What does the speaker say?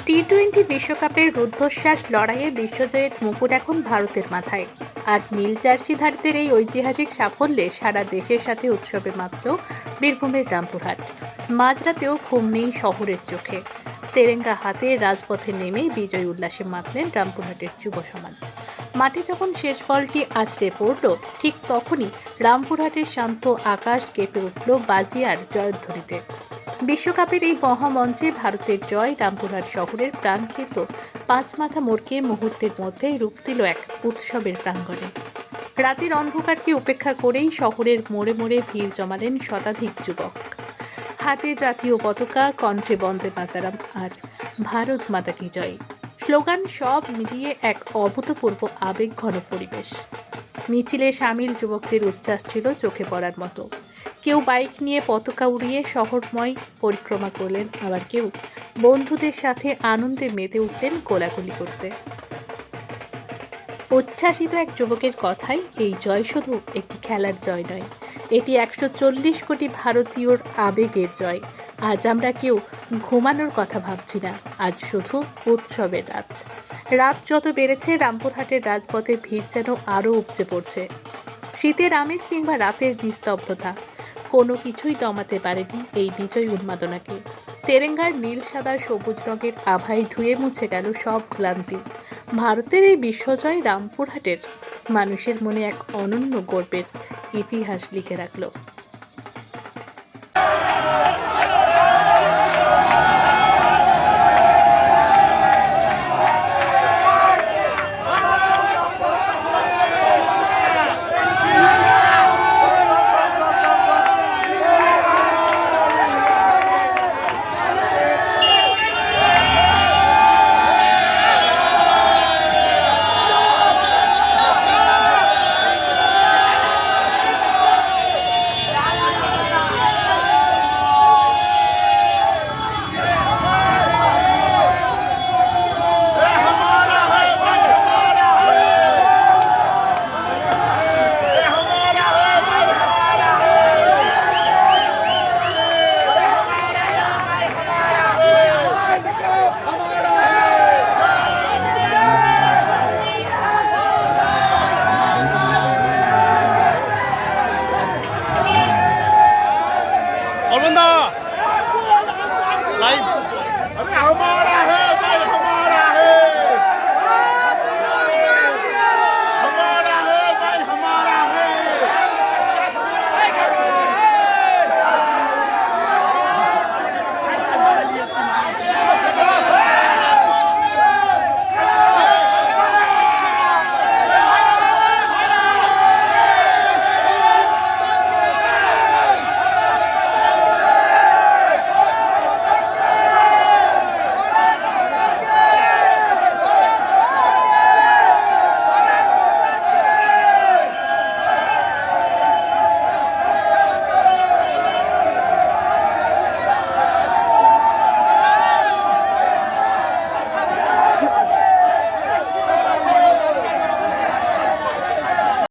টি-20 বিশ্বকাপের রুদ্ধশ্বাস লড়াইয়ে বিশ্বজয়ের মুকুট এখন ভারতের মাথায়। আর নীল জার্সিধারীদের এই ঐতিহাসিক সাফল্যে সারা দেশের সাথে উৎসবে মাতল বীরভূমের রামপুরহাট। মাঝরাতেও ঘুম নেই শহরের চোখে। তেরেঙ্গা হাতে রাজপথে নেমে বিজয় উল্লাসে মাতলেন রামপুরহাটের যুব সমাজ। মাঠে যখন শেষ বলটি আছড়ে পড়ল, ঠিক তখনই রামপুরহাটের শান্ত আকাশ কেঁপে উঠল বাজি আর জয়ধ্বনিতে। বিশ্বকাপের এই মহামঞ্চে ভারতের জয় রামপুরহাট শহরের প্রাণকেন্দ্র পাঁচমাথা মোড়কে মুহূর্তের মধ্যে রূপ দিল এক উৎসবের প্রাঙ্গণে। রাতের অন্ধকারকে উপেক্ষা করেই শহরের মোড়ে মোড়ে ভিড় জমালেন শতাধিক যুবক। হাতে জাতীয় পতাকা, কণ্ঠে বন্দে মাতরম আর ভারত মাতা কি জয় স্লোগান, সব মিলিয়ে এক অভূতপূর্ব আবেগঘন পরিবেশ। মিছিলে সামিল যুবকদের উচ্ছ্বাস ছিল চোখে পড়ার মতো। কেউ বাইক নিয়ে পতাকা উড়িয়ে শহরময় পরিক্রমা করলেন, আবার কেউ বন্ধুদের সাথে আনন্দে মেতে উঠলেন কোলাকুলি করতে। উচ্ছ্বাসিত এক যুবকের কথাই, এই জয় শুধু একটি খেলার জয় নয়, এটি 140 কোটি ভারতীয়র আবেগের জয়। আজ আমরা কেউ ঘুমানোর কথা ভাবছি না, আজ শুধু উৎসবের রাত। রাত যত বেড়েছে, রামপুরহাটের রাজপথে ভিড় যেন আরও উপচে পড়ছে। শীতের আমেজ কিংবা রাতের নিস্তব্ধতা, কোনো কিছুই দমাতে পারেনি এই বিজয় উন্মাদনাকে। তেরেঙ্গার নীল সাদা সবুজ রঙের আভায় ধুয়ে মুছে গেল সব ক্লান্তি। ভারতের এই বিশ্বজয় রামপুরহাটের মানুষের মনে এক অনন্য গর্বের ইতিহাস লিখে রাখল।